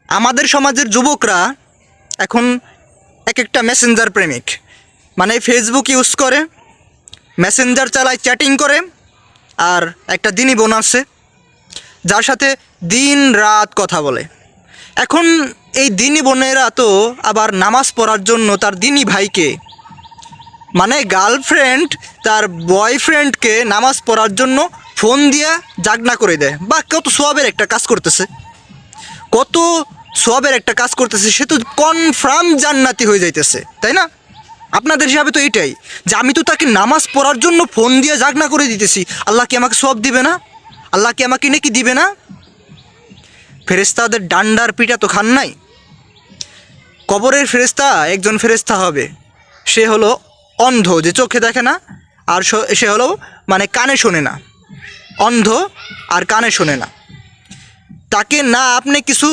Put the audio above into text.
আমাদের সমাজের যুবকরা এখন এক একটা মেসেঞ্জার প্রেমিক, মানে ফেসবুক ইউজ করে, মেসেঞ্জার চালায়, চ্যাটিং করে, আর একটা দিনই বোন আছে যার সাথে দিন রাত কথা বলে। এখন এই দিনই বোনেরা তো আবার নামাজ পড়ার জন্য তার দিনই ভাইকে, মানে গার্লফ্রেন্ড তার বয়ফ্রেন্ডকে নামাজ পড়ার জন্য ফোন দিয়ে জাগনা করে দেয়। বা কত সোয়াবের একটা কাজ করতেছে, কত সোয়াবের একটা কাজ করতেছে, সে তো কনফার্ম জান্নাতি হয়ে যাইতেছে, তাই না? আপনাদের হিসাবে তো এইটাই যে আমি তো তাকে নামাজ পড়ার জন্য ফোন দিয়ে জাগনা করে দিতেছি, আল্লাহ কি আমাকে সোয়াব দিবে না? আল্লাহ কি আমাকে নাকি দিবে না? ফেরেস্তাদের ডান্ডার পিটা তো খান নাই। কবরের ফেরেস্তা একজন ফেরেস্তা হবে, সে হলো অন্ধ, যে চোখে দেখে না, আর সে হলো মানে কানে শোনে না, অন্ধ আর কানে শোনে না। তাকে না আপনি কিছু